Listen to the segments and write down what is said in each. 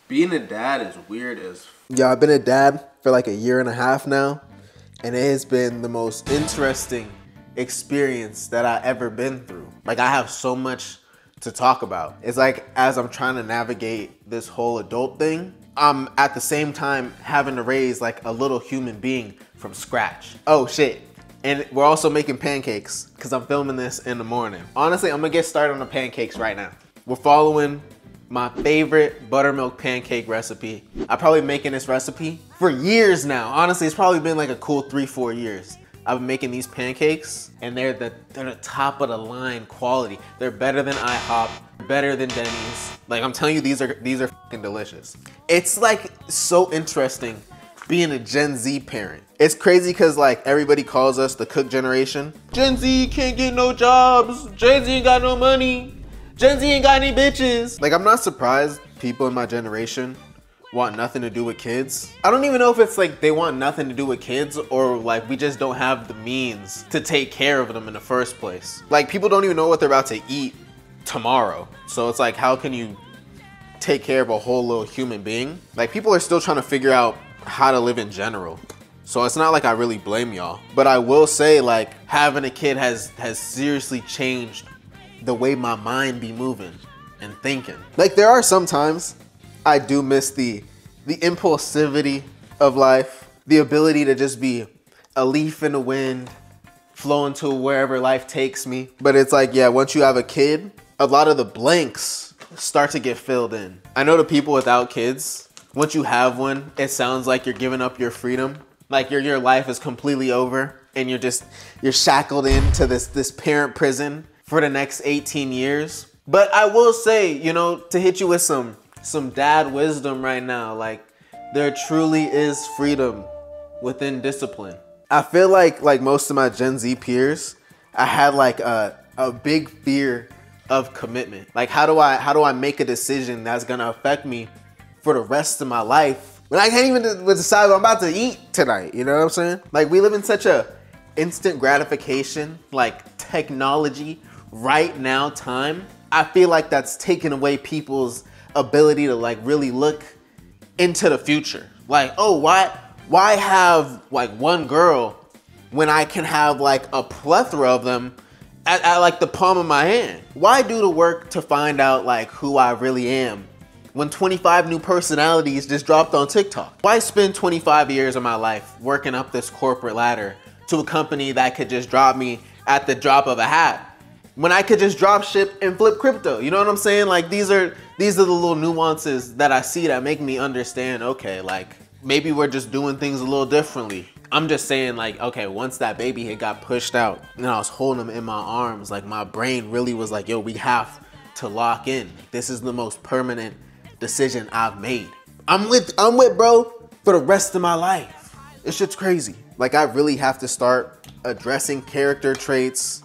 Being a dad is weird as Yeah, I've been a dad for like a year and a half now, and it has been the most interesting experience that I've ever been through. Like, I have so much to talk about. It's like, as I'm trying to navigate this whole adult thing, I'm at the same time having to raise like a little human being from scratch. Oh shit. And we're also making pancakes because I'm filming this in the morning. Honestly, I'm gonna get started on the pancakes right now. We're following my favorite buttermilk pancake recipe. I've probably been making this recipe for years now. Honestly, it's probably been like a cool 3-4 years. I've been making these pancakes and they're the top of the line quality. They're better than IHOP, better than Denny's. Like, I'm telling you, these are fucking delicious. It's like so interesting being a Gen Z parent. It's crazy because like everybody calls us the cook generation. Gen Z can't get no jobs. Gen Z ain't got no money. Gen Z ain't got any bitches. Like, I'm not surprised people in my generation want nothing to do with kids. I don't even know if it's like they want nothing to do with kids or like we just don't have the means to take care of them in the first place. Like, people don't even know what they're about to eat tomorrow. So it's like, how can you take care of a whole little human being? Like, people are still trying to figure out how to live in general. So it's not like I really blame y'all. But I will say, like, having a kid has seriously changed the way my mind be moving and thinking. Like, there are some times I do miss the impulsivity of life, the ability to just be a leaf in the wind, flowing to wherever life takes me. But it's like, yeah, once you have a kid, a lot of the blanks start to get filled in. I know the people without kids, once you have one, it sounds like you're giving up your freedom. Like your life is completely over and you're shackled into this parent prison for the next 18 years. But I will say, you know, to hit you with some dad wisdom right now, like, there truly is freedom within discipline. I feel like most of my Gen Z peers, I had like a big fear of commitment. Like, how do I make a decision that's gonna affect me for the rest of my life when I can't even decide what I'm about to eat tonight? You know what I'm saying? Like, we live in such a instant gratification, like, technology right now time. I feel like that's taken away people's ability to like really look into the future. Like, oh, why have like one girl when I can have like a plethora of them at like the palm of my hand? Why do the work to find out like who I really am when 25 new personalities just dropped on TikTok? Why spend 25 years of my life working up this corporate ladder to a company that could just drop me at the drop of a hat when I could just drop ship and flip crypto? You know what I'm saying? Like, these are the little nuances that I see that make me understand, okay, like, maybe we're just doing things a little differently. I'm just saying, like, okay, once that baby had got pushed out and I was holding him in my arms, like, my brain really was like, yo, we have to lock in. This is the most permanent decision I've made. I'm with bro for the rest of my life. This shit's crazy. Like, I really have to start addressing character traits,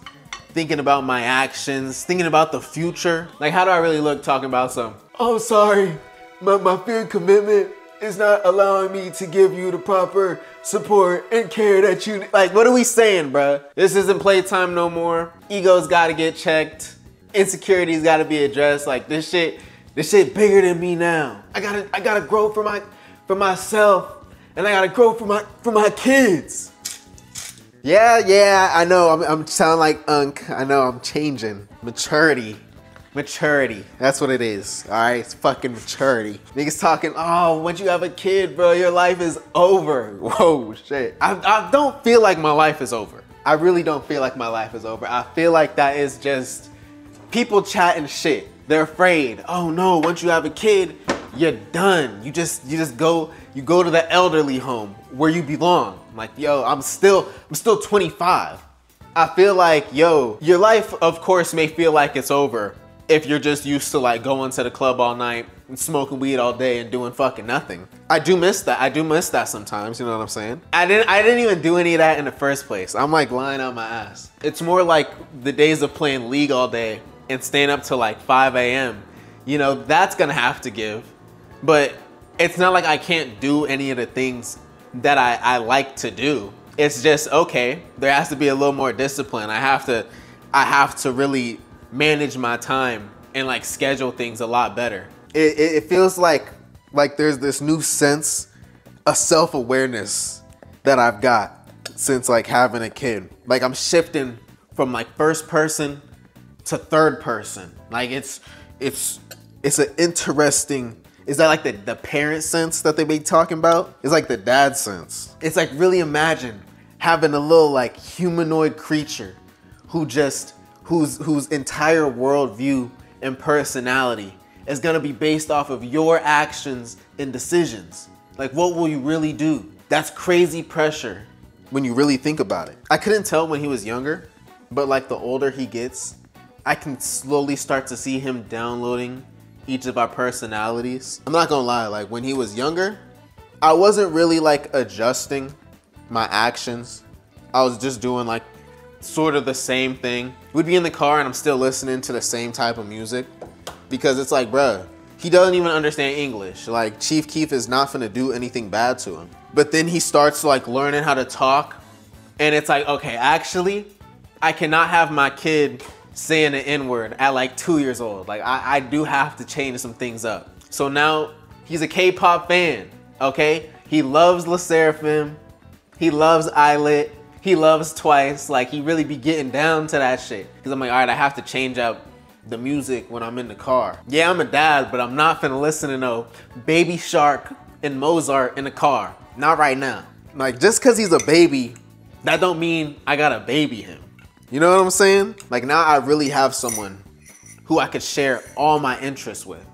thinking about my actions, thinking about the future. Like, how do I really look talking about oh, sorry, my fear of commitment is not allowing me to give you the proper support and care that you need. Like, what are we saying, bruh? This isn't playtime no more. Ego's gotta get checked. Insecurity's gotta be addressed. Like, this shit bigger than me now. I gotta grow for myself, and I gotta grow for my kids. Yeah, I know, I'm sound like Unk. I know, I'm changing. Maturity, that's what it is, all right? It's fucking maturity. Niggas talking, oh, once you have a kid, bro, your life is over. Whoa, shit. I don't feel like my life is over. I really don't feel like my life is over. I feel like that is just people chatting shit. They're afraid, oh no, once you have a kid, you're done. You go to the elderly home where you belong. I'm like, yo, I'm still 25. I feel like, yo, your life, of course, may feel like it's over if you're just used to like going to the club all night and smoking weed all day and doing fucking nothing. I do miss that. I do miss that sometimes, you know what I'm saying? I didn't even do any of that in the first place. I'm like lying on my ass. It's more like the days of playing League all day and staying up till like 5 a.m. You know, that's gonna have to give. But it's not like I can't do any of the things that I like to do. It's just, okay, there has to be a little more discipline. I have to really manage my time and like schedule things a lot better. It feels like Like there's this new sense of self-awareness that I've got since like having a kid. Like I'm shifting from like first person to third person. Like it's an interesting, is that like the parent sense that they be talking about? It's like the dad sense. It's like really imagine having a little like humanoid creature whose entire worldview and personality is gonna be based off of your actions and decisions. Like what will you really do? That's crazy pressure when you really think about it. I couldn't tell when he was younger, but like the older he gets, I can slowly start to see him downloading each of our personalities. I'm not gonna lie, like when he was younger, I wasn't really like adjusting my actions. I was just doing like sort of the same thing. We'd be in the car and I'm still listening to the same type of music because it's like, bruh, he doesn't even understand English. Like Chief Keef is not gonna do anything bad to him. But then he starts like learning how to talk and it's like, okay, actually, I cannot have my kid saying the N-word at like 2 years old. Like I do have to change some things up. So now he's a K-pop fan, okay? He loves LE SSERAFIM, he loves Islet, he loves Twice. Like he really be getting down to that shit. Cause I'm like, all right, I have to change up the music when I'm in the car. Yeah, I'm a dad, but I'm not finna listen to no Baby Shark and Mozart in the car. Not right now. Like just cause he's a baby, that don't mean I gotta baby him. You know what I'm saying? Like now I really have someone who I could share all my interests with,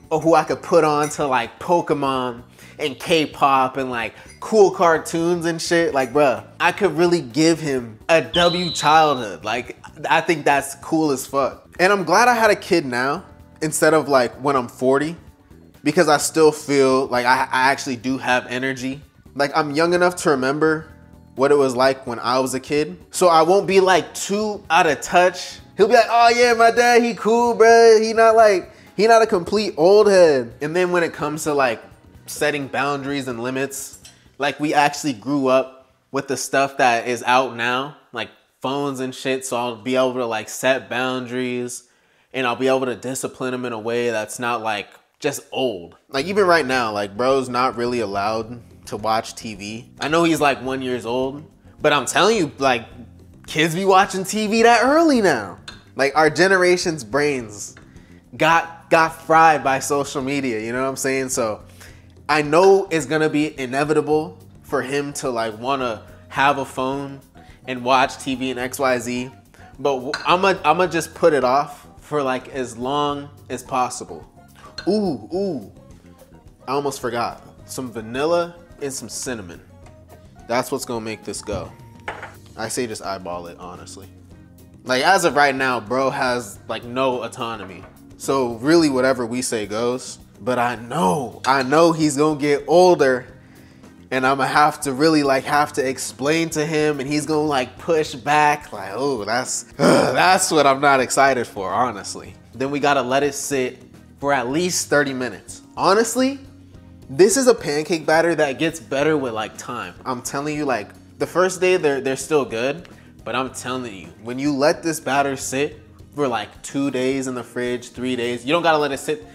or who I could put on to like Pokemon and K-pop and like cool cartoons and shit. Like, bruh, I could really give him a W childhood. Like, I think that's cool as fuck. And I'm glad I had a kid now instead of like when I'm 40, because I still feel like I actually do have energy. Like I'm young enough to remember what it was like when I was a kid. So I won't be like too out of touch. He'll be like, oh yeah, my dad, he cool, bruh. He not a complete old head. And then when it comes to like setting boundaries and limits, like we actually grew up with the stuff that is out now, like phones and shit. So I'll be able to like set boundaries and I'll be able to discipline him in a way that's not like just old. Like even right now, like bro's not really allowed to watch TV. I know he's like 1 year old, but I'm telling you, like kids be watching TV that early now. Like our generation's brains got fried by social media, you know what I'm saying? So I know it's gonna be inevitable for him to like wanna have a phone and watch TV and XYZ, but I'ma just put it off for like as long as possible. Ooh, I almost forgot. Some vanilla and some cinnamon. That's what's gonna make this go. I say just eyeball it, honestly. Like as of right now, bro has like no autonomy. So really whatever we say goes. But I know he's gonna get older and I'm gonna have to really like have to explain to him and he's gonna like push back. Like, oh, that's what I'm not excited for, honestly. Then we gotta let it sit for at least 30 minutes. Honestly, this is a pancake batter that gets better with like time. I'm telling you, like the first day they're still good, but I'm telling you, when you let this batter sit for like 2 days in the fridge, 3 days, you don't gotta let it sit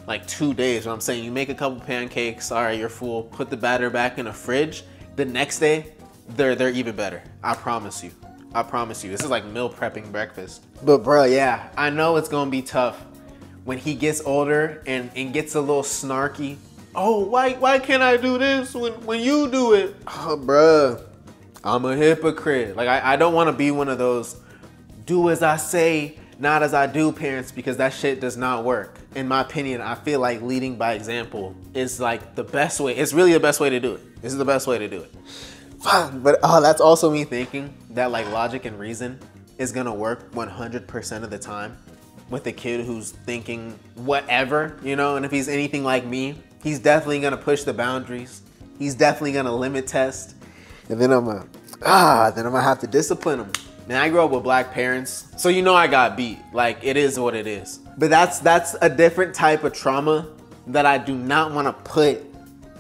like 2 days. What I'm saying, you make a couple pancakes, all right, you're full, put the batter back in the fridge. The next day, they're even better. I promise you. I promise you. This is like meal prepping breakfast. But bro, yeah, I know it's gonna be tough when he gets older and gets a little snarky. Oh, why can't I do this when you do it? Oh, bruh, I'm a hypocrite. Like, I don't want to be one of those do as I say, not as I do parents, because that shit does not work. In my opinion, I feel like leading by example is like the best way. It's really the best way to do it. This is the best way to do it. But that's also me thinking that like logic and reason is gonna work 100% of the time with a kid who's thinking whatever, you know? And if he's anything like me, he's definitely gonna push the boundaries. He's definitely gonna limit test. And then I'm gonna have to discipline him. Man, I grew up with black parents, so you know I got beat. Like, it is what it is. But that's a different type of trauma that I do not wanna put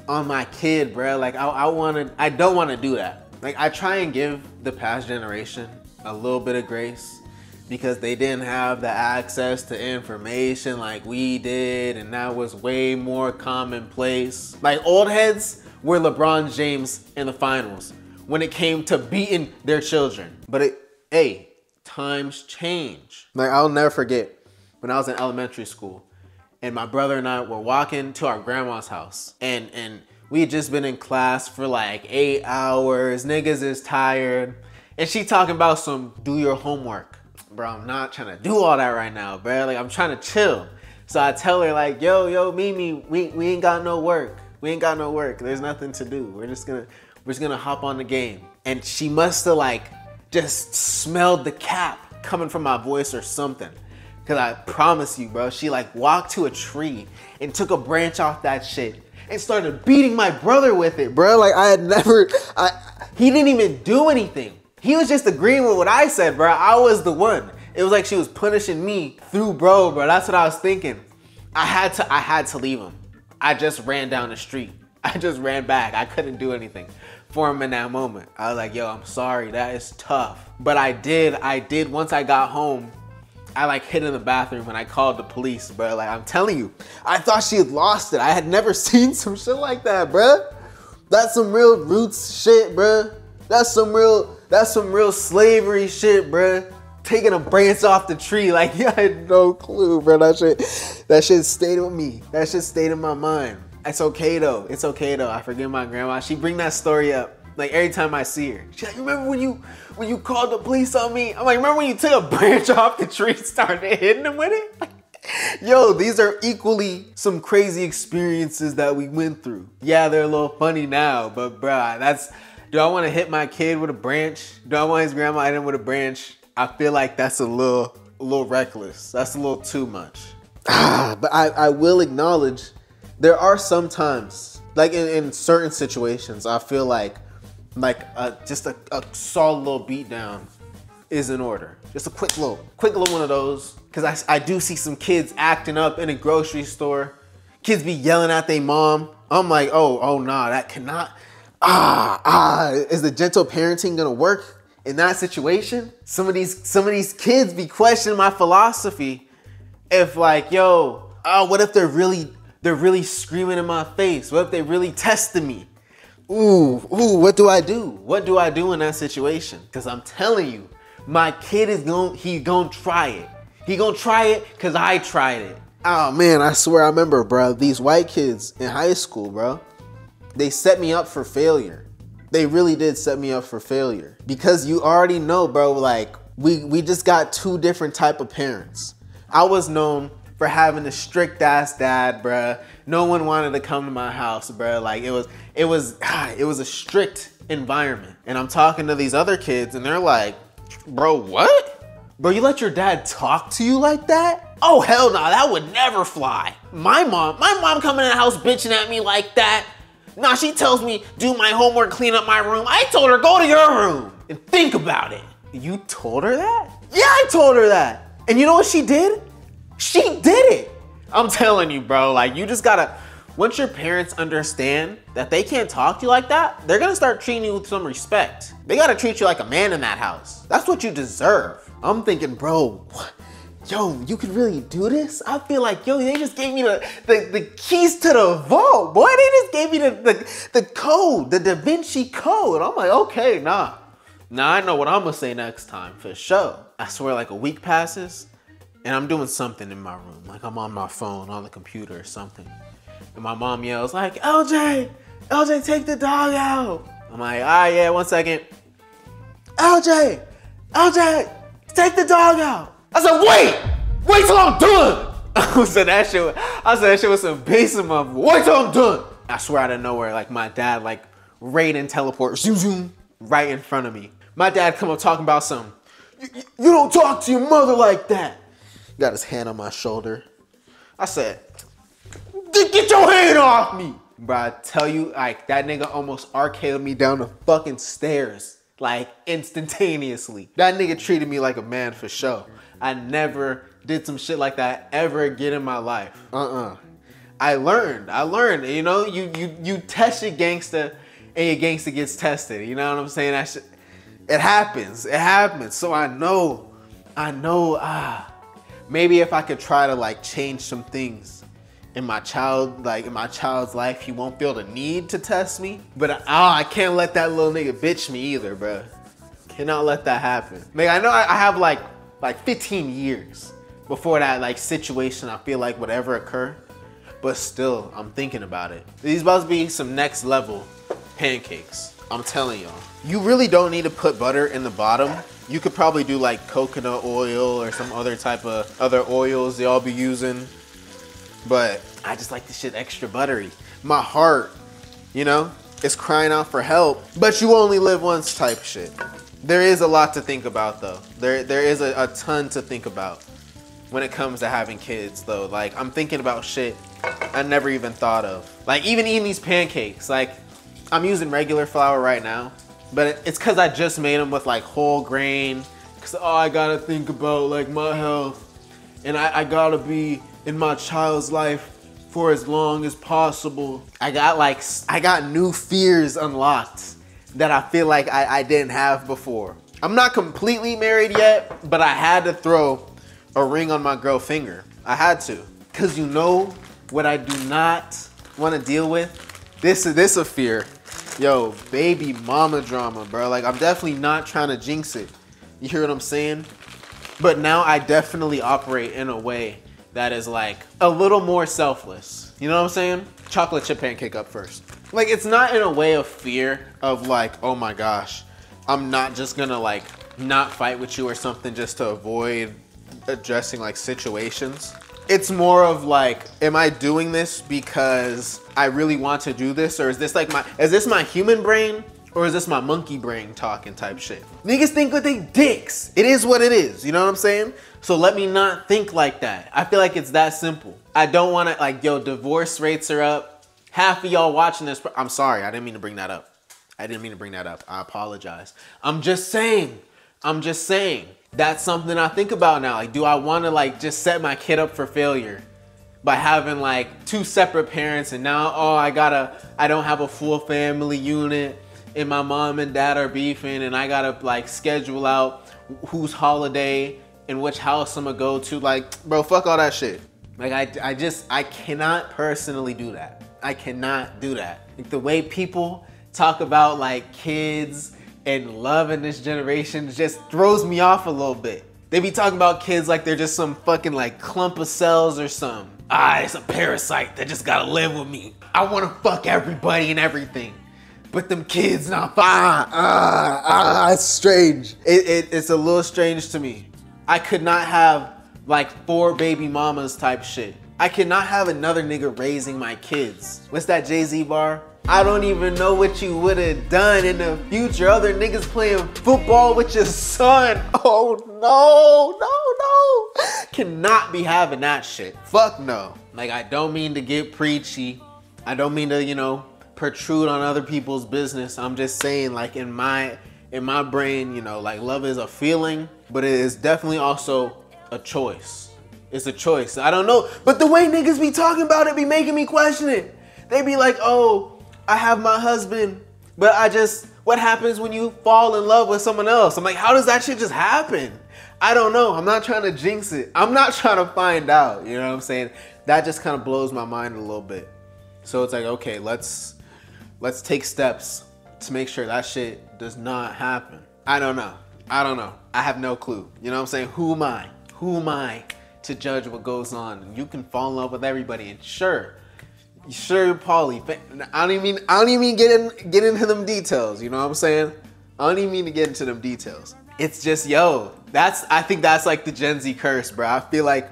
on my kid, bro. Like, I don't wanna do that. Like, I try and give the past generation a little bit of grace, because they didn't have the access to information like we did, and that was way more commonplace. Like, old heads were LeBron James in the finals when it came to beating their children. But hey, times change. Like, I'll never forget when I was in elementary school and my brother and I were walking to our grandma's house, and we had just been in class for like 8 hours. Niggas is tired. And she talking about some do your homework. Bro, I'm not trying to do all that right now, bro. Like, I'm trying to chill. So I tell her like, yo, Mimi, we ain't got no work. We ain't got no work. There's nothing to do. We're just gonna hop on the game. And she must have like just smelled the cap coming from my voice or something. Cause I promise you, bro, she like walked to a tree and took a branch off that shit and started beating my brother with it, bro. Like, he didn't even do anything. He was just agreeing with what I said, bro. I was the one. It was like she was punishing me through bro. That's what I was thinking. I had to leave him. I just ran down the street. I just ran back. I couldn't do anything for him in that moment. I was like, yo, I'm sorry. That is tough. But I did. Once I got home, I like hid in the bathroom and I called the police, bro. Like, I'm telling you, I thought she had lost it. I had never seen some shit like that, bro. That's some real roots shit, bro. That's some real slavery shit, bro. Taking a branch off the tree, like, yeah, I had no clue, bro. That shit stayed with me. That shit stayed in my mind. It's okay though. It's okay though. I forgive my grandma. She bring that story up like every time I see her. She's like, remember when you called the police on me? I'm like, remember when you took a branch off the tree and started hitting them with it? Like, yo, these are equally some crazy experiences that we went through. Yeah, they're a little funny now, but bruh, do I want to hit my kid with a branch? Do I want his grandma hit him with a branch? I feel like that's a little reckless. That's a little too much. But I will acknowledge there are some times, like in certain situations, I feel like just a solid little beat down is in order. Just a quick little one of those. Cause I do see some kids acting up in a grocery store. Kids be yelling at their mom. I'm like, oh nah, that cannot. Is the gentle parenting gonna work in that situation? Some of these kids be questioning my philosophy. If like, yo, what if they're really screaming in my face? What if they really testing me? Ooh, what do I do? What do I do in that situation? Cause I'm telling you, my kid he gonna try it. He gonna try it cause I tried it. Oh man, I swear I remember, bro, these white kids in high school, bro, they set me up for failure. They really did set me up for failure. Because you already know, bro, like we just got two different type of parents. I was known for having a strict ass dad, bruh. No one wanted to come to my house, bruh. Like it was a strict environment. And I'm talking to these other kids and they're like, bro, what? Bro, you let your dad talk to you like that? Oh, hell no, that would never fly. My mom coming in the house bitching at me like that. Nah, she tells me, do my homework, clean up my room. I told her, go to your room and think about it. You told her that? Yeah, I told her that. And you know what she did? She did it. I'm telling you, bro, like you just gotta, once your parents understand that they can't talk to you like that, they're gonna start treating you with some respect. They gotta treat you like a man in that house. That's what you deserve. I'm thinking, bro, yo, you could really do this? I feel like, yo, they just gave me the keys to the vault, boy. They just gave me the code, the Da Vinci Code. I'm like, okay, nah, I know what I'm gonna say next time, for sure. I swear, like a week passes, and I'm doing something in my room. Like I'm on my phone, on the computer or something. And my mom yells like, LJ, take the dog out. I'm like, all right, yeah, 1 second. LJ, take the dog out. I said, wait till I'm done. I said that shit was some bass in my voice. Wait till I'm done. I swear out of nowhere, like my dad, like Raiden teleport, zoom, zoom, right in front of me. My dad come up talking about something. You don't talk to your mother like that. Got his hand on my shoulder. I said, get your hand off me. Bro, I tell you, like that nigga almost arcaded me down the fucking stairs, like instantaneously. That nigga treated me like a man for sure. I never did some shit like that ever again in my life. I learned, you know, you test your gangster and your gangster gets tested. You know what I'm saying? It happens. So I know I know, maybe if I could try to like change some things in my child's life, he won't feel the need to test me. But I can't let that little nigga bitch me either, bro. Cannot let that happen. Like, I know I have like 15 years before that like situation I feel like would ever occur. But still, I'm thinking about it. These about to be some next level pancakes. I'm telling y'all. You really don't need to put butter in the bottom. You could probably do like coconut oil or some other type of other oils they all be using. But I just like this shit extra buttery. My heart, you know, is crying out for help. But you only live once type shit. There is a lot to think about though. There is a ton to think about when it comes to having kids though. Like, I'm thinking about shit I never even thought of. Like, even eating these pancakes, like, I'm using regular flour right now, but it's cause I just made them with like whole grain. Cause I gotta think about like my health, and I gotta be in my child's life for as long as possible. I got new fears unlocked that I feel like I didn't have before. I'm not completely married yet, but I had to throw a ring on my girl finger. I had to. Cause you know what I do not want to deal with? This a fear. Yo, baby mama drama, bro. Like, I'm definitely not trying to jinx it. You hear what I'm saying? But now I definitely operate in a way that is like a little more selfless. You know what I'm saying? Chocolate chip pancake up first. Like, it's not in a way of fear of like, oh my gosh, I'm not just gonna like not fight with you or something just to avoid addressing like situations. It's more of like, am I doing this because I really want to do this? Or is this like my human brain? Or is this my monkey brain talking type shit? Niggas think with they dicks. It is what it is, you know what I'm saying? So let me not think like that. I feel like it's that simple. I don't wanna like, yo, divorce rates are up. Half of y'all watching this, I'm sorry, I didn't mean to bring that up. I apologize. I'm just saying. That's something I think about now. Like, do I want to like just set my kid up for failure by having like two separate parents, and now, oh, I don't have a full family unit and my mom and dad are beefing, and I gotta like schedule out whose holiday and which house I'm gonna go to. Like, bro, fuck all that shit. Like, I cannot personally do that. I cannot do that. Like, the way people talk about like kids and love in this generation just throws me off a little bit. They be talking about kids like they're just some fucking like clump of cells or something. It's a parasite that just gotta live with me. I wanna fuck everybody and everything, but them kids not it's strange. It's a little strange to me. I could not have like 4 baby mamas type shit. I cannot have another nigga raising my kids. What's that Jay-Z bar? I don't even know what you would have done in the future. Other niggas playing football with your son. Oh no. Cannot be having that shit. Fuck no. Like, I don't mean to get preachy. I don't mean to, you know, protrude on other people's business. I'm just saying, like, in my brain, you know, like, love is a feeling, but it is definitely also a choice. It's a choice. I don't know. But the way niggas be talking about it be making me question it. They be like, oh, I have my husband, but what happens when you fall in love with someone else? I'm like, how does that shit just happen? I don't know. I'm not trying to jinx it. I'm not trying to find out. You know what I'm saying? That just kind of blows my mind a little bit. So it's like, okay, let's take steps to make sure that shit does not happen. I don't know. I have no clue. You know what I'm saying? Who am I to judge what goes on? You can fall in love with everybody, and sure, Paulie. I don't even mean get into them details. You know what I'm saying? I don't even mean to get into them details. It's just, yo, I think that's like the Gen Z curse, bro. I feel like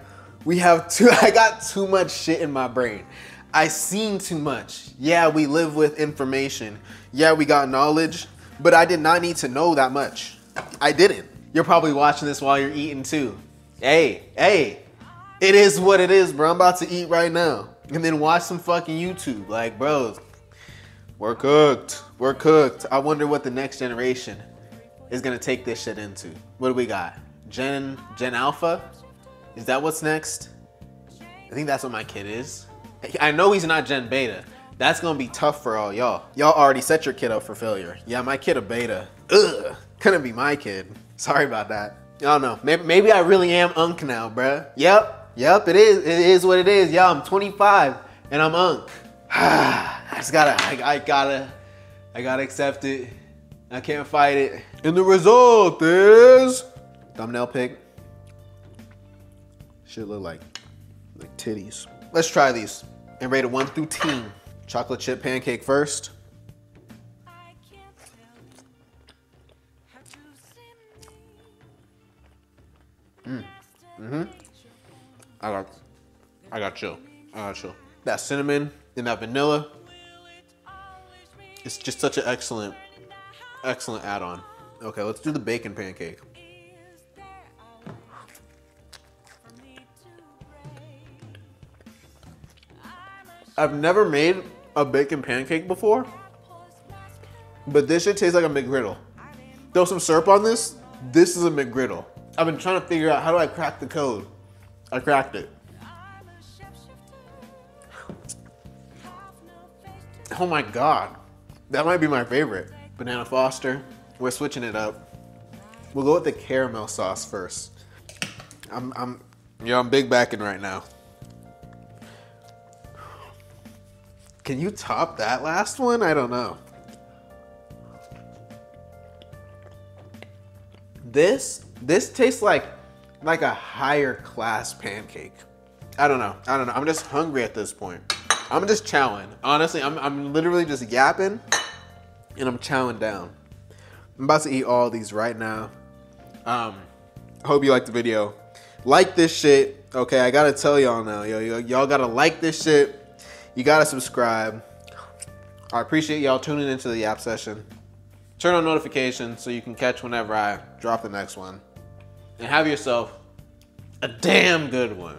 I got too much shit in my brain. I seen too much. Yeah, we live with information. Yeah, we got knowledge, but I did not need to know that much. I didn't. You're probably watching this while you're eating too. Hey, it is what it is, bro. I'm about to eat right now. And then watch some fucking YouTube. Like, bros, we're cooked. I wonder what the next generation is gonna take this shit into. What do we got? Gen Alpha? Is that what's next? I think that's what my kid is. I know he's not Gen Beta. That's gonna be tough for all y'all. Y'all already set your kid up for failure. Yeah, my kid a beta. Ugh, couldn't be my kid. Sorry about that. I don't know. Maybe I really am unk now, bruh. Yep, it is. It is what it is. Yeah, I'm 25 and I'm unk. I gotta accept it. I can't fight it. And the result is thumbnail pic. Should look like titties. Let's try these and rate it 1 through 10. Chocolate chip pancake first. I got chill. That cinnamon and that vanilla. It's just such an excellent add-on. Okay, let's do the bacon pancake. I've never made a bacon pancake before, but this shit tastes like a McGriddle. Throw some syrup on this. This is a McGriddle. I've been trying to figure out how do I crack the code. I cracked it. Oh my God. That might be my favorite. Banana Foster. We're switching it up. We'll go with the caramel sauce first. I'm big backing right now. Can you top that last one? I don't know. This tastes like a higher class pancake. I don't know. I'm just hungry at this point. I'm just chowing. Honestly, I'm literally just yapping and I'm chowing down. I'm about to eat all these right now. Hope you liked the video. Like this shit. Okay, I gotta tell y'all now. Y'all gotta like this shit. You gotta subscribe. I appreciate y'all tuning into the Yap Session. Turn on notifications so you can catch whenever I drop the next one. And have yourself a damn good one.